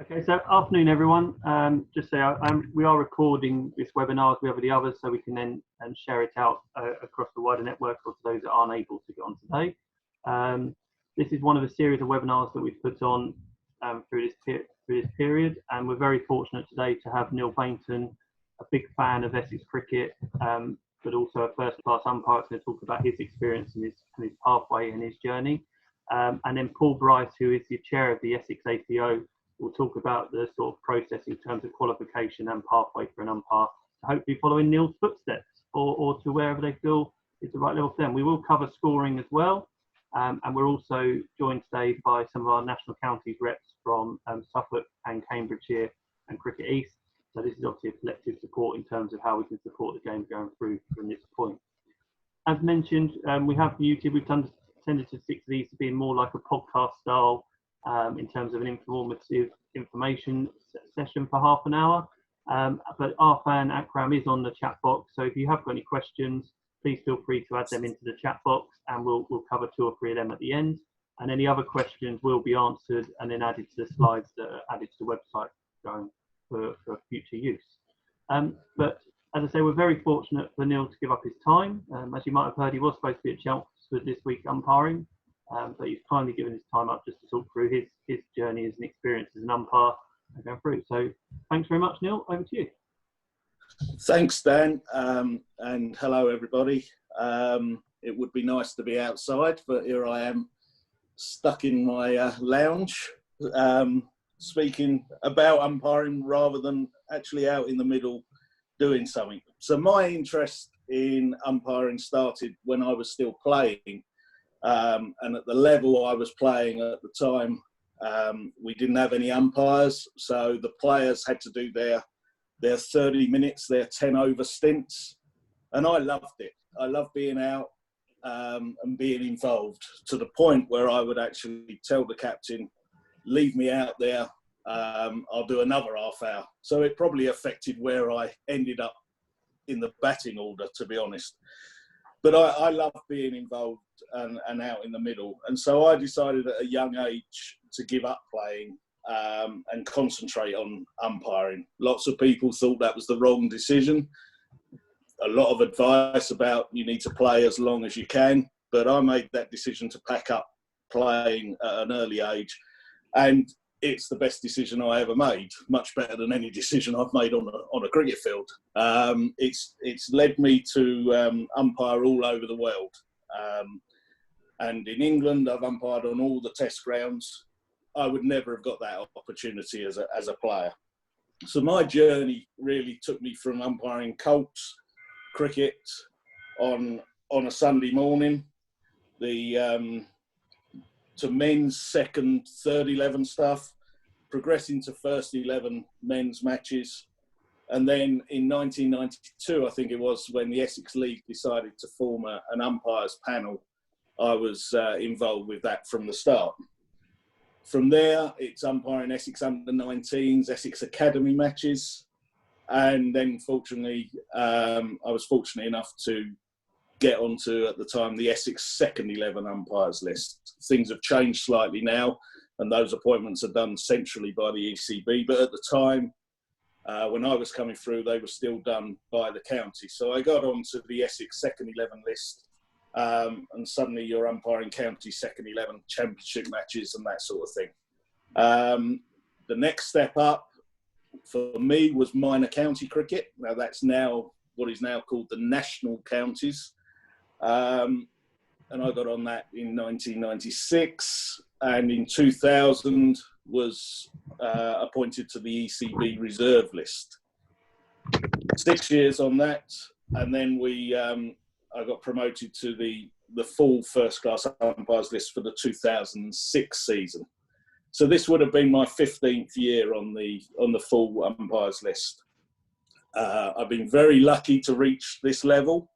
Okay, so afternoon everyone. Just say we are recording this webinar as we have with the others, so we can then share it out across the wider network or to those that aren't able to get on today. This is one of a series of webinars that we've put on through this period, and we're very fortunate today to have Neil Bainton, a big fan of Essex cricket, but also a first-class umpire, going to talk about his experience and his pathway and his journey. And then Paul Bryce, who is the chair of the Essex APO, will talk about the sort of process in terms of qualification and pathway for an umpire, hopefully following Neil's footsteps or to wherever they feel is the right level for them. We will cover scoring as well, and we're also joined today by some of our national counties reps from Suffolk and Cambridgeshire and Cricket East. So this is obviously a collective support in terms of how we can support the game going through from this point. As mentioned, we have muted, we've tended to stick to these to being more like a podcast style in terms of an informative information session for half an hour. But Arfan Akram is on the chat box, so if you have got any questions, please feel free to add them into the chat box, and we'll cover 2 or 3 of them at the end. And any other questions will be answered and then added to the slides that are added to the website going for future use. But as I say, we're very fortunate for Neil to give up his time. As you might have heard, he was supposed to be at Chelmsford this week umpiring, but he's kindly given his time up just to talk through his journey as an experience as an umpire and go through. So thanks very much, Neil. Over to you. Thanks, Dan, and hello, everybody. It would be nice to be outside, but here I am stuck in my lounge, speaking about umpiring rather than actually out in the middle doing something. So my interest in umpiring started when I was still playing, and at the level I was playing at the time, we didn't have any umpires, so the players had to do their 30 minutes, their 10 over stints, and I loved it. I loved being out and being involved, to the point where I would actually tell the captain, leave me out there, I'll do another half hour. So it probably affected where I ended up in the batting order, to be honest. But I love being involved and out in the middle. And so I decided at a young age to give up playing and concentrate on umpiring. Lots of people thought that was the wrong decision. A lot of advice about you need to play as long as you can. But I made that decision to pack up playing at an early age. And it's the best decision I ever made, much better than any decision I've made on a cricket field. It's led me to umpire all over the world. And in England, I've umpired on all the test grounds. I would never have got that opportunity as a player. So my journey really took me from umpiring Colts cricket on a Sunday morning, to men's second, third 11 stuff, progressing to first 11 men's matches. And then in 1992, I think it was, when the Essex League decided to form an umpires panel, I was involved with that from the start. From there, it's umpiring Essex under-19s, Essex Academy matches. And then fortunately, I was fortunate enough to get onto, at the time, the Essex second 11 umpires list. Things have changed slightly now, and those appointments are done centrally by the ECB. But at the time, when I was coming through, they were still done by the county. So I got onto the Essex second 11 list, and suddenly you're umpiring county second 11 championship matches and that sort of thing. The next step up for me was minor county cricket. Now that's now what is now called the national counties. And I got on that in 1996, and in 2000 was appointed to the ECB reserve list. 6 years on that, and then I got promoted to the full first-class umpires list for the 2006 season. So this would have been my 15th year on the full umpires list. I've been very lucky to reach this level,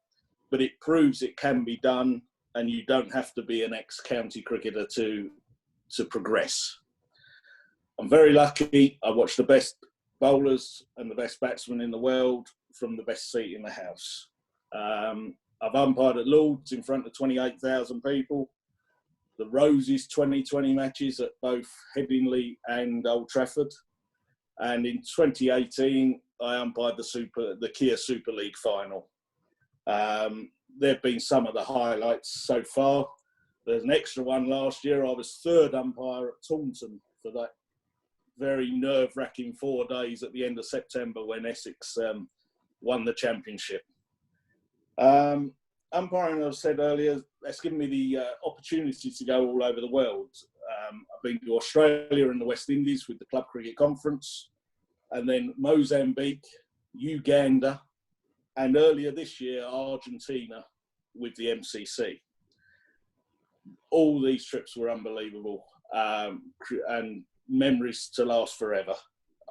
but it proves it can be done, and you don't have to be an ex-county cricketer to progress. I'm very lucky. I watch the best bowlers and the best batsmen in the world from the best seat in the house. I've umpired at Lord's in front of 28,000 people. The Roses 2020 matches at both Headingley and Old Trafford. And in 2018, I umpired the Kia Super League final. There have been some of the highlights so far. There's an extra one last year. I was third umpire at Taunton for that very nerve-wracking 4 days at the end of September when Essex won the championship. Umpiring, as I said earlier, that's given me the opportunity to go all over the world. I've been to Australia and the West Indies with the Club Cricket Conference, and then Mozambique, Uganda, and earlier this year, Argentina with the MCC. All these trips were unbelievable and memories to last forever.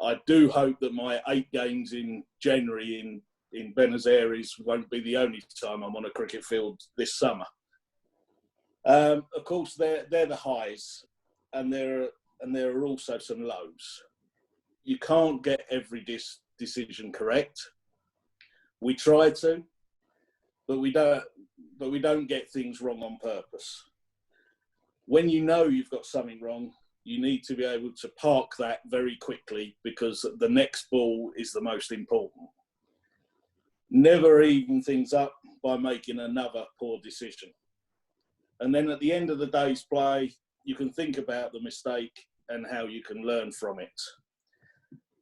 I do hope that my 8 games in January in Buenos Aires won't be the only time I'm on a cricket field this summer. Of course, they're the highs, and there are also some lows. You can't get every decision correct. We try to, but we don't get things wrong on purpose. When you know you've got something wrong, you need to be able to park that very quickly, because the next ball is the most important. Never even things up by making another poor decision. And then at the end of the day's play, you can think about the mistake and how you can learn from it.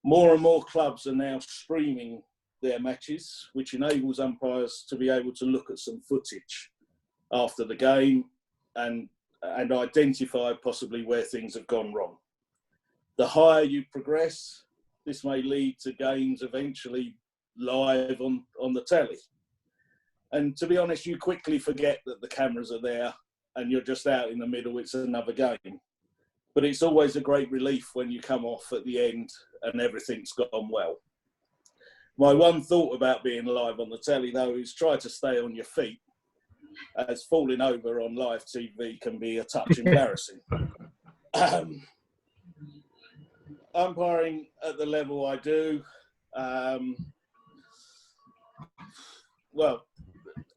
More and more clubs are now streaming their matches, which enables umpires to be able to look at some footage after the game and identify possibly where things have gone wrong. The higher you progress, this may lead to games eventually live on the telly. And to be honest, you quickly forget that the cameras are there and you're just out in the middle, it's another game. But it's always a great relief when you come off at the end and everything's gone well. My one thought about being live on the telly, though, is try to stay on your feet, as falling over on live TV can be a touch embarrassing. Umpiring at the level I do, well,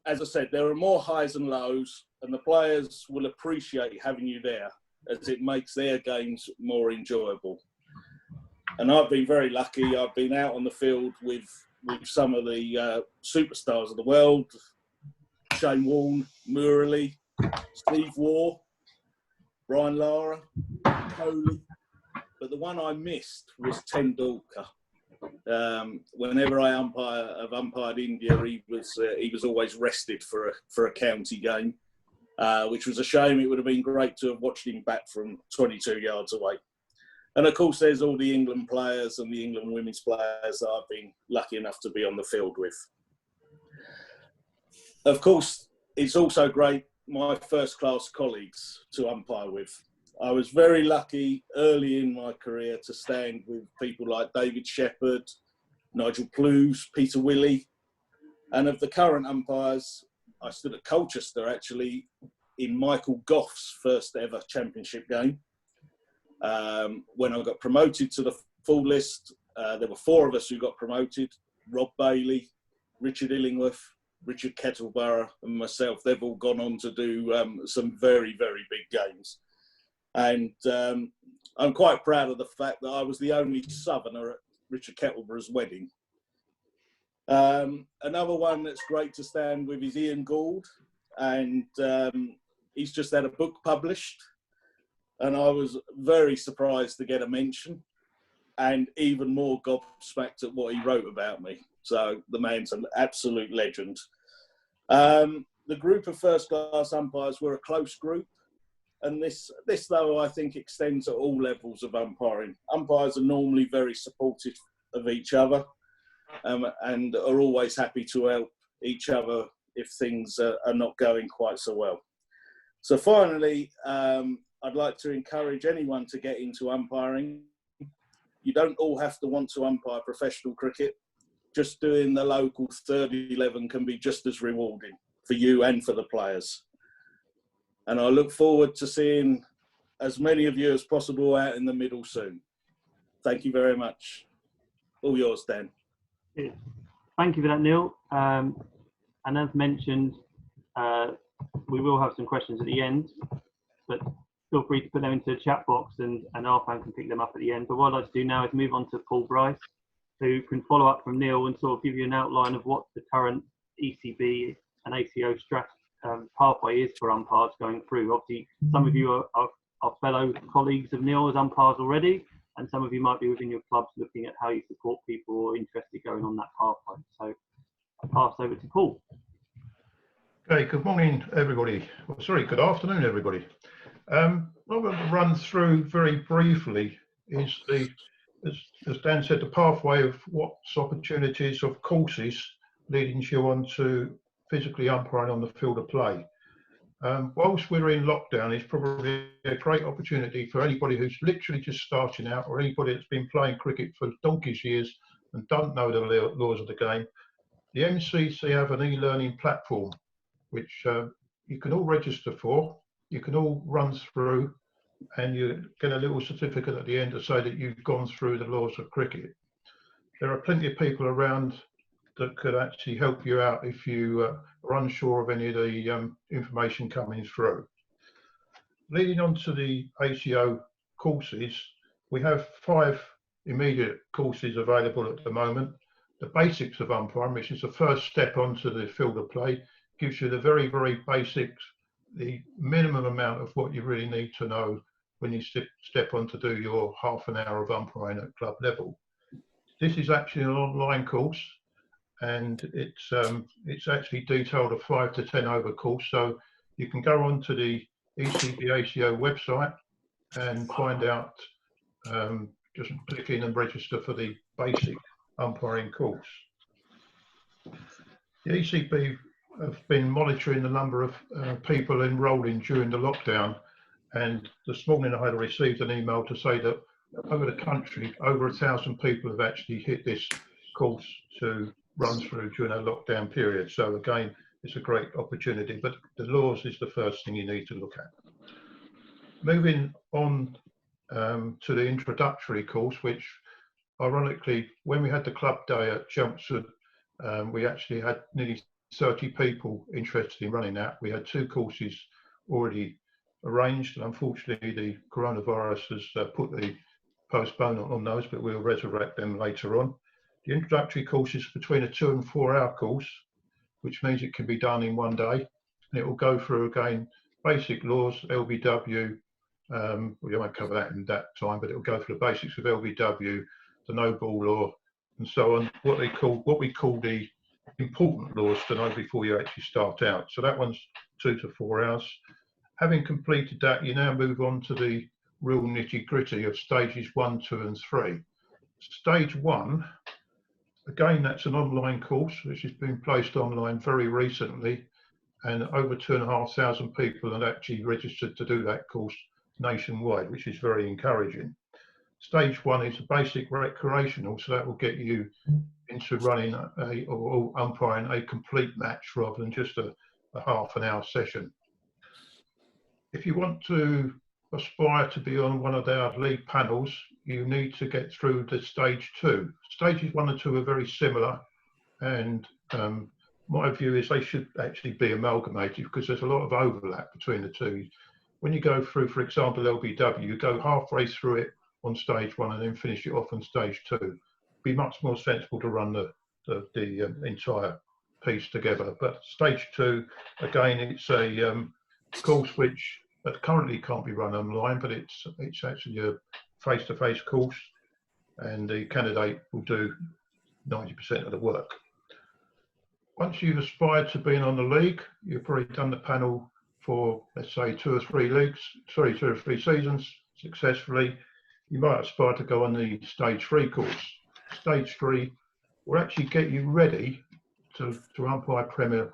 as I said, there are more highs and lows, and the players will appreciate having you there, as it makes their games more enjoyable. And I've been very lucky. I've been out on the field with some of the superstars of the world, Shane Warne, Murali, Steve Waugh, Brian Lara, Kohli. But the one I missed was Tendulkar. Whenever I've umpired India, he was always rested for a county game, which was a shame. It would have been great to have watched him bat from 22 yards away. And of course, there's all the England players and the England women's players that I've been lucky enough to be on the field with. Of course, it's also great, my first-class colleagues to umpire with. I was very lucky early in my career to stand with people like David Shepherd, Nigel Plews, Peter Willey. And of the current umpires, I stood at Colchester, actually, in Michael Gough's first ever championship game. When I got promoted to the full list, there were 4 of us who got promoted: Rob Bailey, Richard Illingworth, Richard Kettleborough and myself. They've all gone on to do some very, very big games. And I'm quite proud of the fact that I was the only Southerner at Richard Kettleborough's wedding. Another one that's great to stand with is Ian Gould, and he's just had a book published, and I was very surprised to get a mention, and even more gobsmacked at what he wrote about me. So the man's an absolute legend. The group of first-class umpires were a close group, and this though I think extends at all levels of umpiring. Umpires are normally very supportive of each other, and are always happy to help each other if things are not going quite so well. So finally, I'd like to encourage anyone to get into umpiring. You don't all have to want to umpire professional cricket. Just doing the local 30-11 can be just as rewarding for you and for the players. And I look forward to seeing as many of you as possible out in the middle soon. Thank you very much. All yours, Dan. Thank you for that, Neil. And as mentioned, we will have some questions at the end, but feel free to put them into the chat box, and Arfan can pick them up at the end. But what I'd like to do now is move on to Paul Bryce, who can follow up from Neil and sort of give you an outline of what the current ECB and ACO pathway is for umpires going through. Obviously, some of you are fellow colleagues of Neil as umpires already, and some of you might be within your clubs looking at how you support people who are interested going on that pathway. So I'll pass over to Paul. Okay, good morning, everybody. Well, sorry, good afternoon, everybody. What I'm going to run through very briefly is as Dan said, the pathway of what's opportunities of courses leading you on to physically umpiring on the field of play. Whilst we're in lockdown, it's probably a great opportunity for anybody who's literally just starting out, or anybody that's been playing cricket for donkey's years and don't know the laws of the game. The MCC have an e-learning platform which you can all register for, you can all run through, and you get a little certificate at the end to say that you've gone through the laws of cricket. There are plenty of people around that could actually help you out if you are unsure of any of the information coming through. Leading on to the ACO courses, we have 5 immediate courses available at the moment. The basics of umpiring, which is the first step onto the field of play, gives you the very, very basics, the minimum amount of what you really need to know when you step on to do your half an hour of umpiring at club level. This is actually an online course, and it's actually detailed a 5 to 10 over course, so you can go on to the ECB ACO website and find out, just click in and register for the basic umpiring course. The ECB have been monitoring the number of people enrolling during the lockdown, and this morning I had received an email to say that over the country, over 1,000 people have actually hit this course to run through during a lockdown period. So again, it's a great opportunity, but the laws is the first thing you need to look at. Moving on to the introductory course, which ironically, when we had the club day at Chelmsford, we actually had nearly 30 people interested in running that. We had 2 courses already arranged, and unfortunately the coronavirus has put the postponement on those, but we'll resurrect them later on. The introductory course is between a 2 and 4 hour course, which means it can be done in one day, and it will go through again basic laws, LBW. We won't cover that in that time, but it will go through the basics of LBW, the no ball law, and so on. What we call the important laws to know before you actually start out. So that one's 2 to 4 hours. Having completed that, you now move on to the real nitty-gritty of stages 1, 2, and 3. Stage 1. Again, that's an online course which has been placed online very recently, and over 2,500 people have actually registered to do that course nationwide, which is very encouraging. Stage 1 is a basic recreational, so that will get you into running or umpiring a complete match rather than just a half an hour session. If you want to aspire to be on one of our league panels, you need to get through to stage 2. Stages 1 and 2 are very similar, and my view is they should actually be amalgamated because there's a lot of overlap between the two. When you go through, for example, LBW, you go halfway through it on stage 1 and then finish it off on stage 2. It'd be much more sensible to run the entire piece together. But stage 2, again, it's a course which currently can't be run online, but it's actually a face-to-face course, and the candidate will do 90% of the work. Once you've aspired to being on the league, you've probably done the panel for, let's say, 2 or 3 seasons successfully. You might aspire to go on the stage 3 course. Stage 3 will actually get you ready to umpire Premier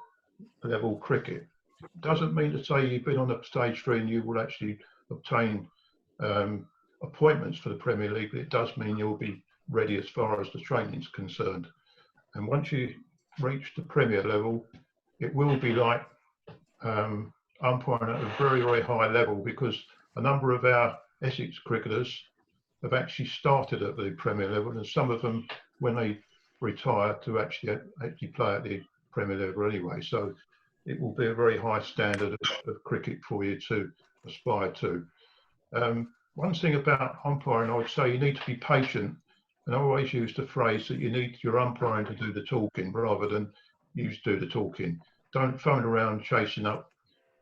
level cricket. Doesn't mean to say you've been on the stage 3 and you will actually obtain appointments for the Premier League, but it does mean you'll be ready as far as the training is concerned. And once you reach the Premier level, it will be like umpiring at a very, very high level, because a number of our Essex cricketers have actually started at the Premier level, and some of them, when they retire, to actually play at the Premier level anyway. So it will be a very high standard of cricket for you to aspire to. One thing about umpiring, I would say you need to be patient, and I always use the phrase that you need your umpiring to do the talking rather than you do the talking. Don't phone around chasing up.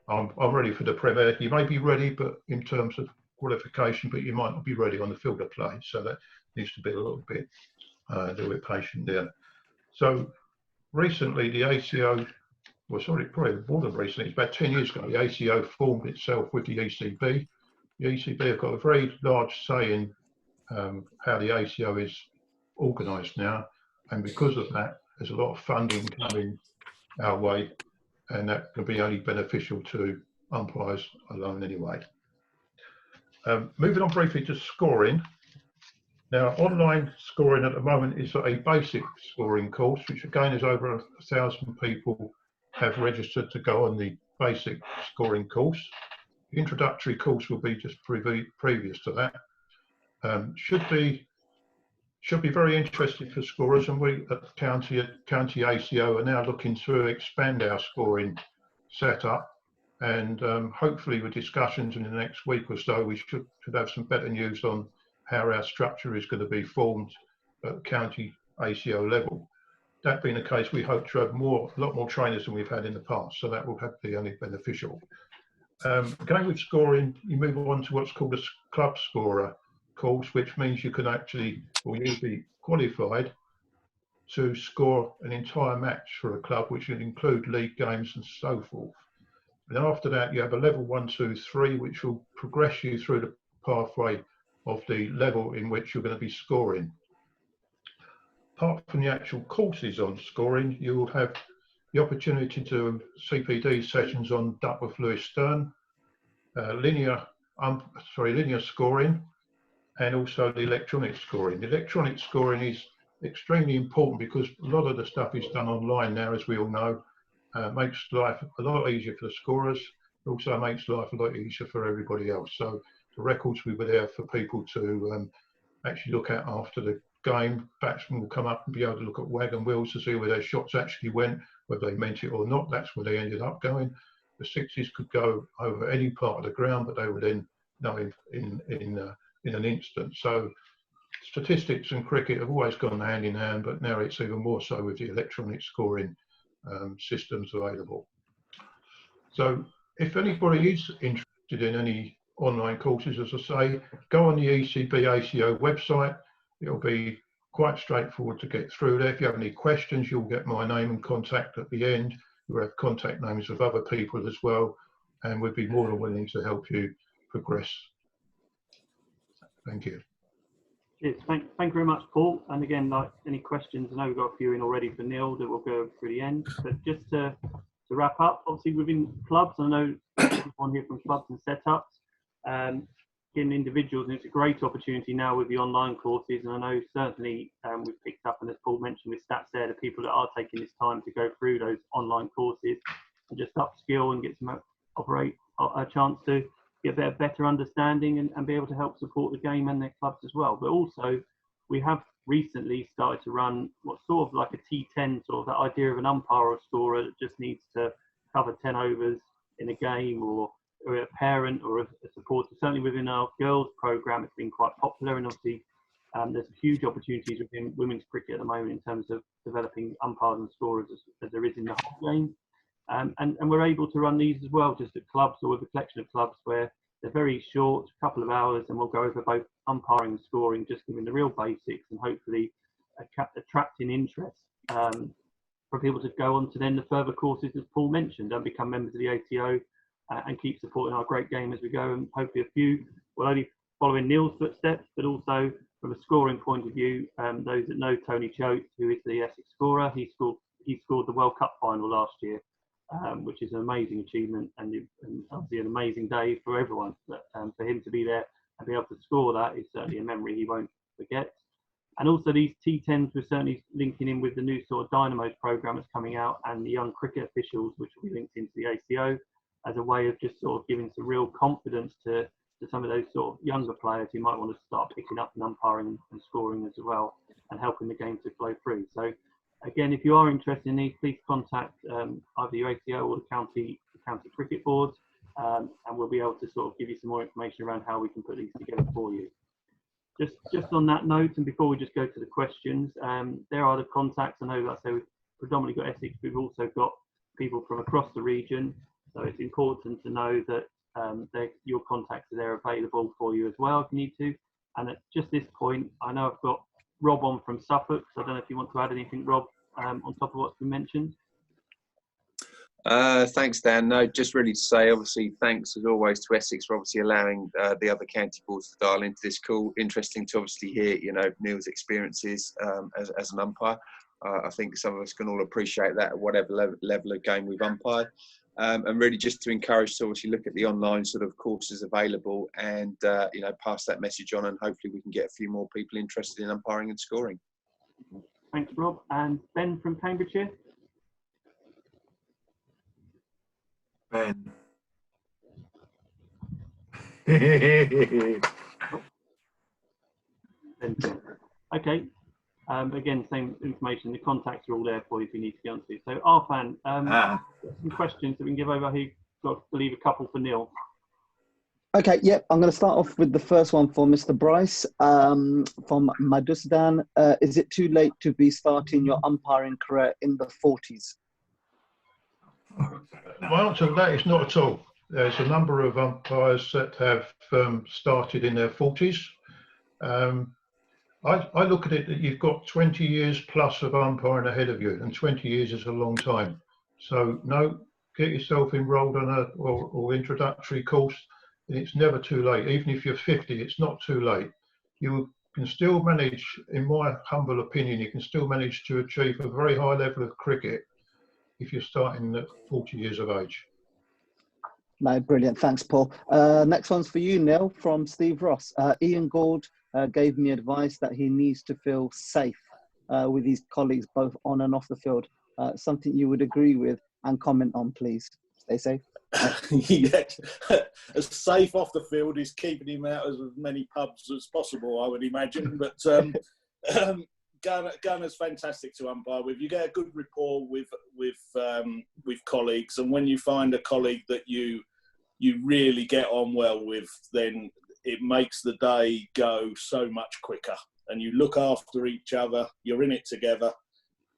I'm ready for the Premier. You may be ready, but in terms of qualification, but you might not be ready on the field of play. So that needs to be a little bit patient there. So recently, the ACO, well, sorry, probably more than recently, it's about 10 years ago, the ACO formed itself with the ECB. The ECB have got a very large say in how the ACO is organised now, and because of that, there's a lot of funding coming our way, and that can be only beneficial to umpires alone anyway. Moving on briefly to scoring. Now, online scoring at the moment is a basic scoring course, which again is over 1,000 people have registered to go on the basic scoring course. The introductory course will be just previous to that. Should be very interesting for scorers, and we at County ACO are now looking to expand our scoring setup, and hopefully with discussions in the next week or so we should have some better news on how our structure is going to be formed at County ACO level. That being the case, we hope to have a lot more trainers than we've had in the past, so that will be only beneficial. Going with scoring, you move on to what's called a club scorer course, which means you can actually, or you'll be qualified to score an entire match for a club, which will include league games and so forth. And after that, you have a level 1, 2, 3, which will progress you through the pathway of the level in which you're going to be scoring. Apart from the actual courses on scoring, you will have the opportunity to do CPD sessions on Duckworth Lewis Stern, linear scoring, and also the electronic scoring. The electronic scoring is extremely important because a lot of the stuff is done online now, as we all know. Makes life a lot easier for the scorers. It also makes life a lot easier for everybody else. So the records will be there for people to actually look at after the game. Batsmen will come up and be able to look at wagon wheels to see where their shots actually went, whether they meant it or not. That's where they ended up going. The sixes could go over any part of the ground, but they would then know in an instant. So statistics and cricket have always gone hand in hand, but now it's even more so with the electronic scoring systems available. So if anybody is interested in any online courses, as I say, go on the ECB ACO website. It'll be quite straightforward to get through there. If you have any questions, you'll get my name and contact at the end. You'll have contact names of other people as well, and we'd be more than willing to help you progress. Thank you. Yes, thank you very much, Paul. And again, like any questions, I know we've got a few in already for Neil that we'll go through the end. But just to wrap up, obviously within clubs, I know everyone here from clubs and setups, in individuals, and it's a great opportunity now with the online courses. And I know certainly we've picked up, and as Paul mentioned with stats there, the people that are taking this time to go through those online courses and just upskill and get some a chance to get a better understanding and be able to help support the game and their clubs as well. But also, we have recently started to run what's sort of like a T10, sort of that idea of an umpire or scorer that just needs to cover 10 overs in a game, or a parent or a supporter. Certainly within our girls program, it's been quite popular, and obviously there's huge opportunities within women's cricket at the moment in terms of developing umpires and scorers as there is in the whole game. And we're able to run these as well, just at clubs or with a collection of clubs where they're very short, a couple of hours, and we'll go over both umpiring and scoring, just giving the real basics and hopefully attracting interest for people to go on to then the further courses as Paul mentioned and become members of the ATO and keep supporting our great game as we go. And hopefully a few will only follow in Neil's footsteps, but also from a scoring point of view, those that know Tony Choate, who is the Essex scorer, he scored the World Cup final last year. Which is an amazing achievement and obviously an amazing day for everyone. But, for him to be there and be able to score that is certainly a memory he won't forget. And also these T10s, we're certainly linking in with the new sort of Dynamos program that's coming out and the young cricket officials, which will be linked into the ACO as a way of just sort of giving some real confidence to some of those sort of younger players who might want to start picking up and umpiring and scoring as well and helping the game to flow through. So again, if you are interested in these, please contact either your ACO or the county cricket boards. and we'll be able to sort of give you some more information around how we can put these together for you. Just on that note, and before we just go to the questions, there are the contacts. I know, like I say, we've predominantly got Essex, but we've also got people from across the region. So it's important to know that your contacts are there available for you as well if you need to. And at just this point, I know I've got Rob on from Suffolk, so I don't know if you want to add anything, Rob, on top of what's been mentioned. Thanks, Dan. No, just really to say, obviously, thanks as always to Essex for obviously allowing the other county boards to dial into this call. Interesting to obviously hear, you know, Neil's experiences as an umpire. I think some of us can all appreciate that at whatever level of game we've umpired. And really just to encourage to obviously look at the online sort of courses available and, you know, pass that message on, and hopefully we can get a few more people interested in umpiring and scoring. Thanks, Rob. And Ben from Cambridgeshire. Ben. Okay. Again, same information. The contacts are all there for you if you need to get onto it. So, Arfan, some questions that we can give over here. Got to leave a couple for Neil. Okay, yep. I'm going to start off with the first one for Mr. Bryce from Madusdan. Is it too late to be starting your umpiring career in the 40s? My answer to that is not at all. There's a number of umpires that have started in their 40s. I look at it that you've got 20 years plus of umpiring ahead of you, and 20 years is a long time. So no, get yourself enrolled on a or introductory course. It's never too late. Even if you're 50, it's not too late. You can still manage, in my humble opinion, you can still manage to achieve a very high level of cricket if you're starting at 40 years of age. No, brilliant. Thanks, Paul. Next one's for you, Neil, from Steve Ross. Ian Gould gave me advice that he needs to feel safe with his colleagues, both on and off the field. Something you would agree with and comment on, please. Stay safe. Yeah, as safe off the field is keeping him out of as many pubs as possible, I would imagine. But Gunner's fantastic to umpire with. You get a good rapport with colleagues, and when you find a colleague that you really get on well with, then it makes the day go so much quicker. And you look after each other. You're in it together.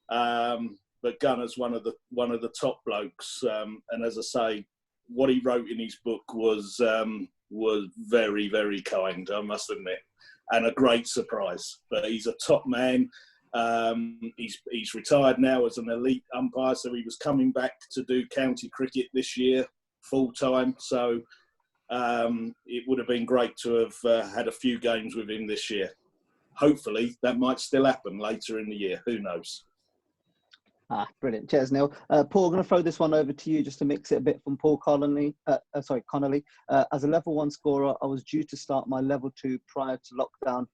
But Gunner's one of the top blokes, and as I say, what he wrote in his book was very, very kind, I must admit, and a great surprise. But he's a top man. He's retired now as an elite umpire, so he was coming back to do county cricket this year full time. So it would have been great to have had a few games with him this year. Hopefully, that might still happen later in the year. Who knows? Brilliant. Cheers, Neil. Paul, I'm going to throw this one over to you just to mix it a bit from Paul Connolly. Connolly. As a level 1 scorer, I was due to start my level 2 prior to lockdown.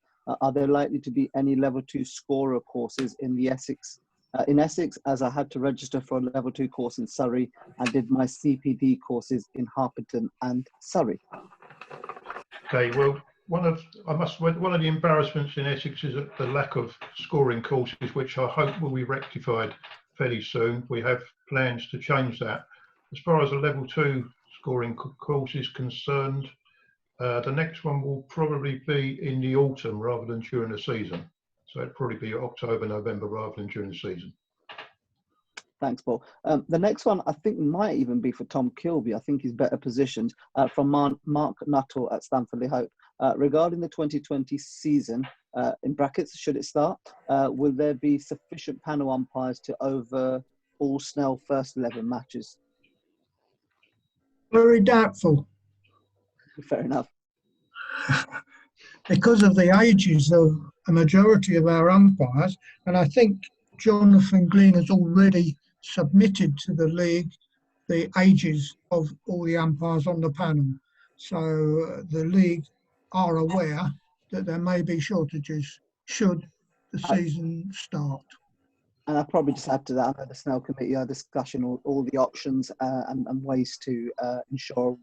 Are there likely to be any level 2 scorer courses in Essex, as I had to register for a level 2 course in Surrey and did my CPD courses in Harpenden and Surrey? Okay, well, one of the embarrassments in Essex is the lack of scoring courses, which I hope will be rectified fairly soon. We have plans to change that. As far as a level 2 scoring course is concerned, the next one will probably be in the autumn rather than during the season. So it'll probably be October, November rather than during the season. Thanks, Paul. The next one I think might even be for Tom Kilby. I think he's better positioned, from Mark Nuttall at Stamford-le-Hope. Regarding the 2020 season, in brackets, should it start, will there be sufficient panel umpires to over all Snell first 11 matches? Very doubtful. Fair enough. Because of the ages of a majority of our umpires, and I think Jonathan Glynn has already submitted to the league the ages of all the umpires on the panel. So the league are aware that there may be shortages should the season start. And I'll probably just add to that, I know the Snell Committee are discussing all the options and ways to ensure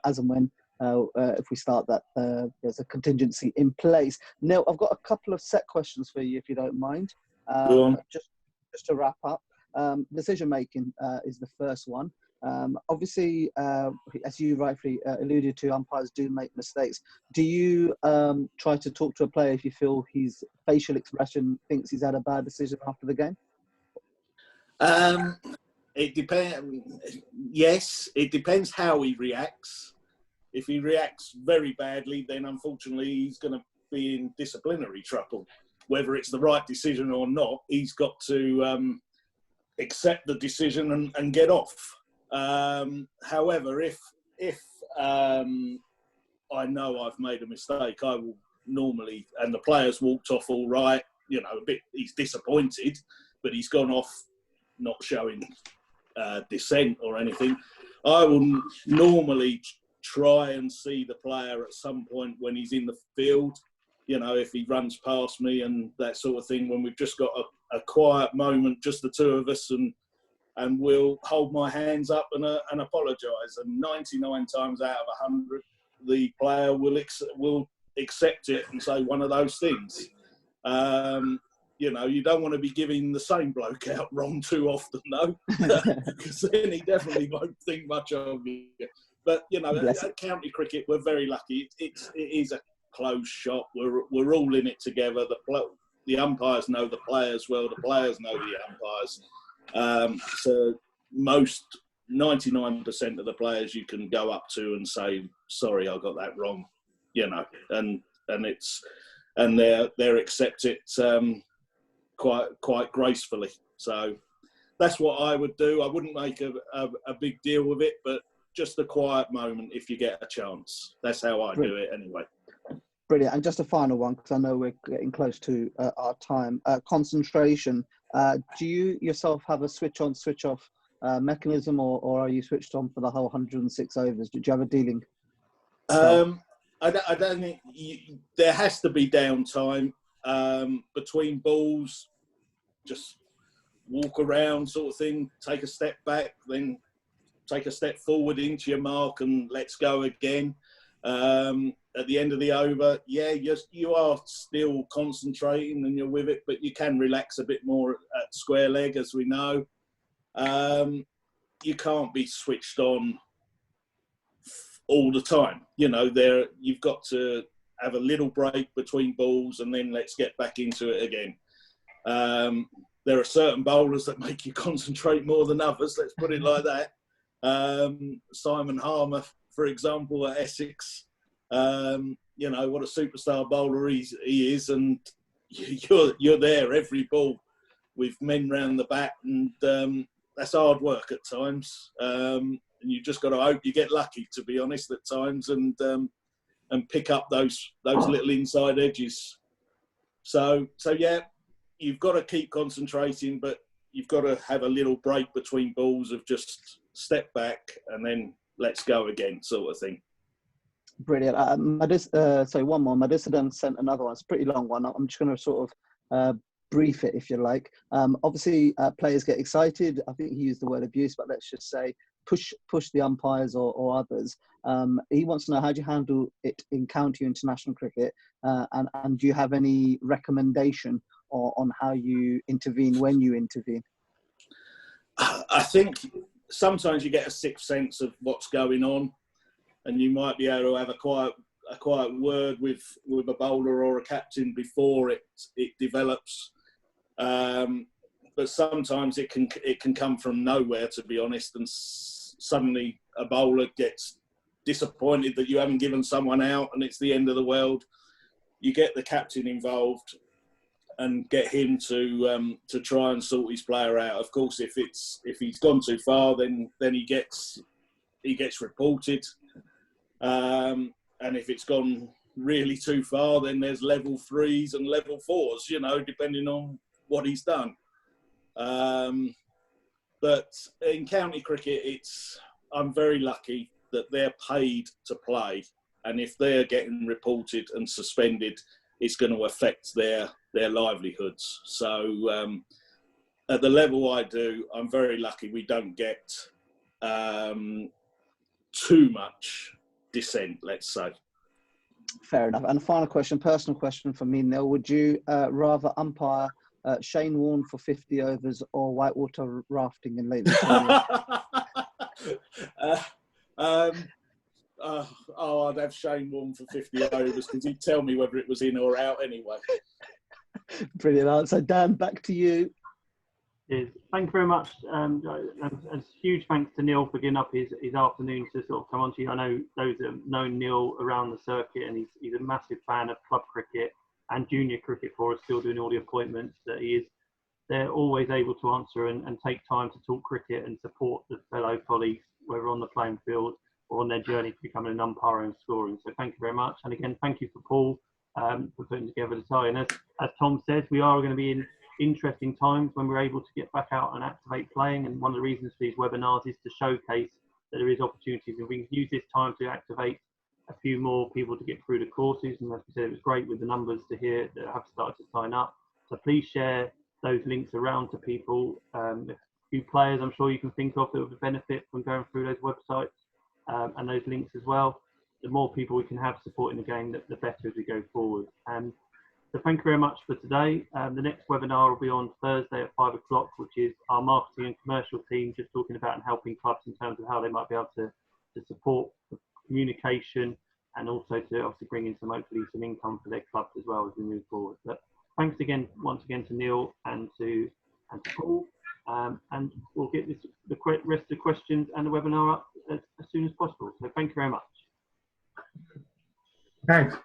as and when if we start that there's a contingency in place. Neil, I've got a couple of set questions for you, if you don't mind. Go on. Just to wrap up, decision making is the first one. Obviously, as you rightfully alluded to, umpires do make mistakes. Do you try to talk to a player if you feel his facial expression thinks he's had a bad decision after the game? It depends. Yes, it depends how he reacts. If he reacts very badly, then unfortunately he's going to be in disciplinary trouble. Whether it's the right decision or not, he's got to accept the decision and get off. However, if I know I've made a mistake, I will normally, and the player's walked off all right, you know, a bit, he's disappointed, but he's gone off not showing dissent or anything. I will normally try and see the player at some point when he's in the field, you know, if he runs past me and that sort of thing, when we've just got a quiet moment, just the two of us, and we'll hold my hands up and apologise. And 99 times out of 100, the player will accept it and say one of those things. You know, you don't want to be giving the same bloke out wrong too often, though, because then he definitely won't think much of you. But, you know, at county cricket, we're very lucky. It is a closed shop. We're all in it together. The umpires know the players well. The players know the umpires. So most 99% of the players you can go up to and say, sorry, I got that wrong, you know, and they'll accept it quite gracefully. So that's what I would do. I wouldn't make a big deal with it, but just a quiet moment if you get a chance. That's how I do it anyway. Brilliant. And just a final one, because I know we're getting close to our time. Concentration. Do you yourself have a switch on, switch off mechanism, or are you switched on for the whole 106 overs? Did you have a dealing? I don't think there has to be downtime between balls. Just walk around, sort of thing. Take a step back, then take a step forward into your mark, and let's go again. At the end of the over, yeah, you are still concentrating and you're with it, but you can relax a bit more at square leg, as we know. You can't be switched on all the time. You know, you've got to have a little break between balls and then let's get back into it again. There are certain bowlers that make you concentrate more than others, let's put it like that. Simon Harmer, for example, at Essex, you know, what a superstar bowler he is, and you're there every ball with men round the bat, and that's hard work at times. And you just got to hope you get lucky, to be honest, at times, and pick up those little inside edges. So yeah, you've got to keep concentrating, but you've got to have a little break between balls of just step back and then let's go again, sort of thing. Brilliant. Sorry, one more. Madison sent another one. It's a pretty long one. I'm just going to sort of brief it, if you like. Obviously, players get excited. I think he used the word abuse, but let's just say push the umpires or others. He wants to know, how do you handle it in county international cricket, and do you have any recommendation on how you intervene when you intervene? I think sometimes you get a sixth sense of what's going on, and you might be able to have a quiet word with a bowler or a captain before it develops. But sometimes it can come from nowhere, to be honest, and suddenly a bowler gets disappointed that you haven't given someone out and it's the end of the world. You get the captain involved and get him to try and sort his player out. Of course, if he's gone too far, then he gets reported. And if it's gone really too far, then there's level 3s and level 4s, you know, depending on what he's done. But in county cricket, I'm very lucky that they're paid to play, and if they're getting reported and suspended, it's going to affect their livelihoods. So at the level I do, I'm very lucky we don't get too much dissent, let's say. Fair enough. And a final question, personal question for me, Neil. Would you rather umpire Shane Warne for 50 overs or whitewater rafting in Lake Victoria? I'd have Shane Warne for 50 overs because he'd tell me whether it was in or out anyway. Brilliant answer. Dan, back to you. Thank you very much. And huge thanks to Neil for giving up his afternoon to sort of come on to you. I know those that have known Neil around the circuit, and he's a massive fan of club cricket and junior cricket for us, still doing all the appointments that he is. They're always able to answer and take time to talk cricket and support the fellow colleagues, whether on the playing field or on their journey to becoming an umpire and scoring. So thank you very much. And again, thank you for Paul for putting together the tie. And as Tom says, we are going to be in interesting times when we're able to get back out and activate playing. And one of the reasons for these webinars is to showcase that there is opportunities, and we can use this time to activate a few more people to get through the courses. And as we said, it was great with the numbers to hear that have started to sign up. So please share those links around to people. A few players I'm sure you can think of that would benefit from going through those websites and those links as well. The more people we can have supporting the game, the better as we go forward. So thank you very much for today. The next webinar will be on Thursday at 5 o'clock, which is our marketing and commercial team just talking about and helping clubs in terms of how they might be able to support the communication and also to obviously bring in hopefully some income for their clubs as well as we move forward. But thanks again, once again, to Neil and to Paul. And we'll get the rest of the questions and the webinar up as soon as possible. So thank you very much. Thanks.